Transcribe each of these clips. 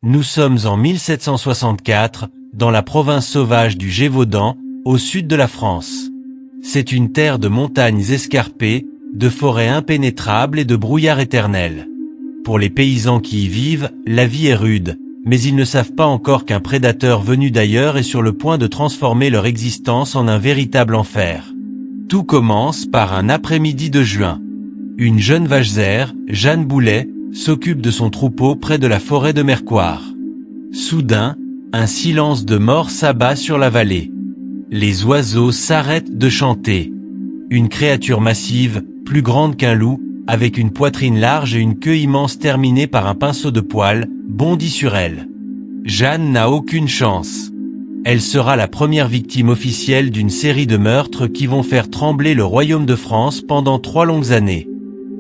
Nous sommes en 1764, dans la province sauvage du Gévaudan, au sud de la France. C'est une terre de montagnes escarpées, de forêts impénétrables et de brouillards éternels. Pour les paysans qui y vivent, la vie est rude, mais ils ne savent pas encore qu'un prédateur venu d'ailleurs est sur le point de transformer leur existence en un véritable enfer. Tout commence par un après-midi de juin. Une jeune vachère, Jeanne Boulet, s'occupe de son troupeau près de la forêt de Mercoire. Soudain, un silence de mort s'abat sur la vallée. Les oiseaux s'arrêtent de chanter. Une créature massive, plus grande qu'un loup, avec une poitrine large et une queue immense terminée par un pinceau de poils, bondit sur elle. Jeanne n'a aucune chance. Elle sera la première victime officielle d'une série de meurtres qui vont faire trembler le royaume de France pendant 3 longues années.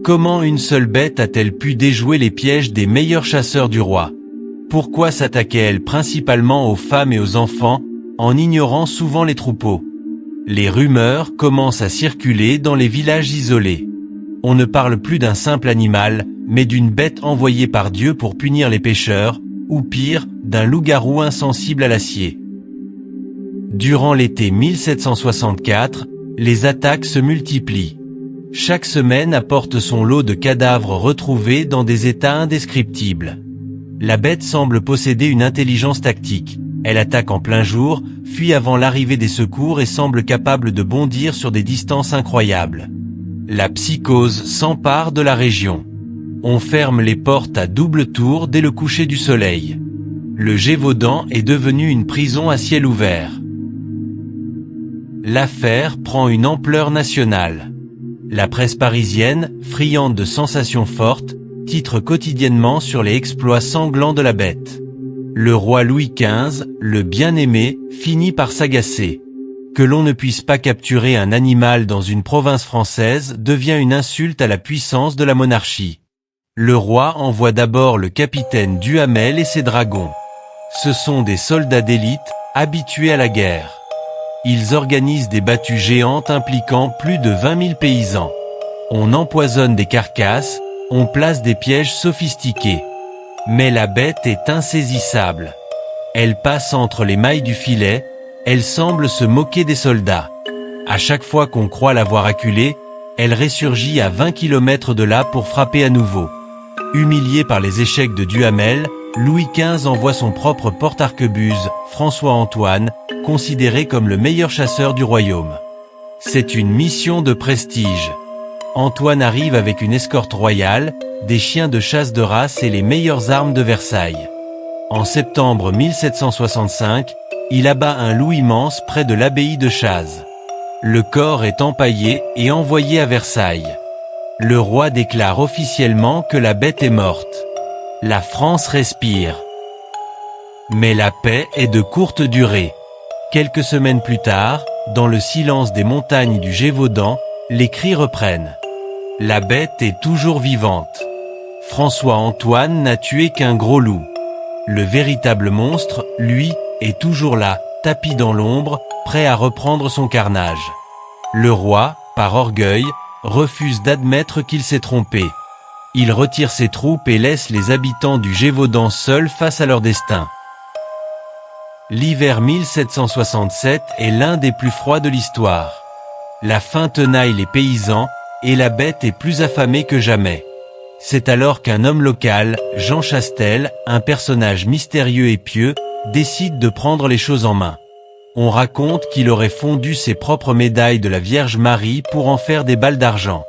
Comment une seule bête a-t-elle pu déjouer les pièges des meilleurs chasseurs du roi? Pourquoi s'attaquait-elle principalement aux femmes et aux enfants, en ignorant souvent les troupeaux? Les rumeurs commencent à circuler dans les villages isolés. On ne parle plus d'un simple animal, mais d'une bête envoyée par Dieu pour punir les pécheurs, ou pire, d'un loup-garou insensible à l'acier. Durant l'été 1764, les attaques se multiplient. Chaque semaine apporte son lot de cadavres retrouvés dans des états indescriptibles. La bête semble posséder une intelligence tactique. Elle attaque en plein jour, fuit avant l'arrivée des secours et semble capable de bondir sur des distances incroyables. La psychose s'empare de la région. On ferme les portes à double tour dès le coucher du soleil. Le Gévaudan est devenu une prison à ciel ouvert. L'affaire prend une ampleur nationale. La presse parisienne, friande de sensations fortes, titre quotidiennement sur les exploits sanglants de la bête. Le roi Louis XV, le bien-aimé, finit par s'agacer. Que l'on ne puisse pas capturer un animal dans une province française devient une insulte à la puissance de la monarchie. Le roi envoie d'abord le capitaine Duhamel et ses dragons. Ce sont des soldats d'élite, habitués à la guerre. Ils organisent des battues géantes impliquant plus de 20 000 paysans. On empoisonne des carcasses, on place des pièges sophistiqués. Mais la bête est insaisissable. Elle passe entre les mailles du filet, elle semble se moquer des soldats. À chaque fois qu'on croit l'avoir acculée, elle ressurgit à 20 km de là pour frapper à nouveau. Humilié par les échecs de Duhamel, Louis XV envoie son propre porte-arquebuse, François-Antoine, considéré comme le meilleur chasseur du royaume. C'est une mission de prestige. Antoine arrive avec une escorte royale, des chiens de chasse de race et les meilleures armes de Versailles. En septembre 1765, il abat un loup immense près de l'abbaye de Chazes. Le corps est empaillé et envoyé à Versailles. Le roi déclare officiellement que la bête est morte. La France respire. Mais la paix est de courte durée. Quelques semaines plus tard, dans le silence des montagnes du Gévaudan, les cris reprennent. La bête est toujours vivante. François-Antoine n'a tué qu'un gros loup. Le véritable monstre, lui, est toujours là, tapi dans l'ombre, prêt à reprendre son carnage. Le roi, par orgueil, refuse d'admettre qu'il s'est trompé. Il retire ses troupes et laisse les habitants du Gévaudan seuls face à leur destin. L'hiver 1767 est l'un des plus froids de l'histoire. La faim tenaille les paysans, et la bête est plus affamée que jamais. C'est alors qu'un homme local, Jean Chastel, un personnage mystérieux et pieux, décide de prendre les choses en main. On raconte qu'il aurait fondu ses propres médailles de la Vierge Marie pour en faire des balles d'argent.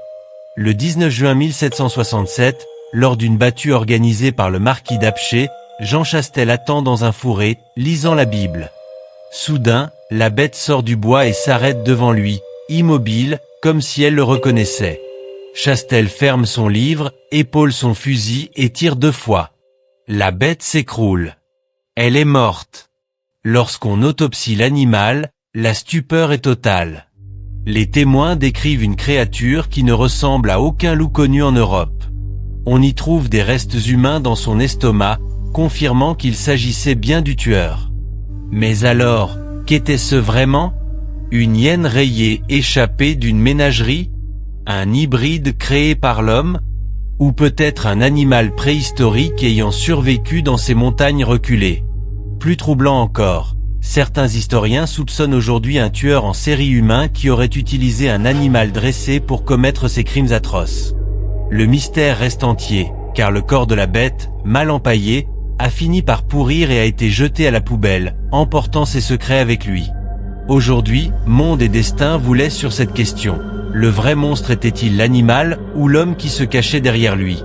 Le 19 juin 1767, lors d'une battue organisée par le marquis d'Apcher, Jean Chastel attend dans un fourré, lisant la Bible. Soudain, la bête sort du bois et s'arrête devant lui, immobile, comme si elle le reconnaissait. Chastel ferme son livre, épaule son fusil et tire 2 fois. La bête s'écroule. Elle est morte. Lorsqu'on autopsie l'animal, la stupeur est totale. Les témoins décrivent une créature qui ne ressemble à aucun loup connu en Europe. On y trouve des restes humains dans son estomac, confirmant qu'il s'agissait bien du tueur. Mais alors, qu'était-ce vraiment? Une hyène rayée échappée d'une ménagerie? Un hybride créé par l'homme? Ou peut-être un animal préhistorique ayant survécu dans ces montagnes reculées. Plus troublant encore, certains historiens soupçonnent aujourd'hui un tueur en série humain qui aurait utilisé un animal dressé pour commettre ces crimes atroces. Le mystère reste entier, car le corps de la bête, mal empaillé, a fini par pourrir et a été jeté à la poubelle, emportant ses secrets avec lui. Aujourd'hui, Monde et Destin vous laissent sur cette question. Le vrai monstre était-il l'animal ou l'homme qui se cachait derrière lui ?